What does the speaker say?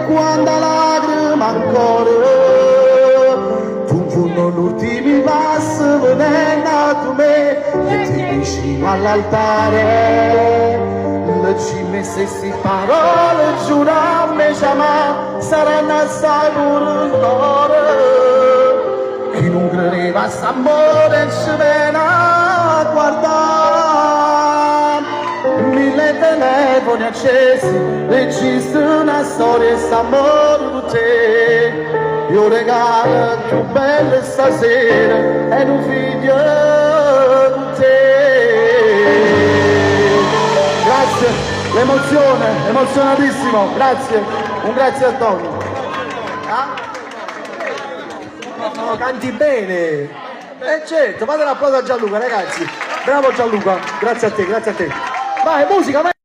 quando lacrima ancora confondono l'ultimi passi venendo a me e ti vicino all'altare ci mettessi parole giura a me chiama saranno assai pure l'ore chi non credeva a s'amore ci viene a guardare mille telefoni accesi registri una storia e s'amore con te io regalo più bello stasera è un figlio con te grazie, l'emozione, emozionatissimo, grazie, un grazie a Tony. No, canti bene, certo, fate un applauso a Gianluca ragazzi, bravo Gianluca, grazie a te, vai musica, vai!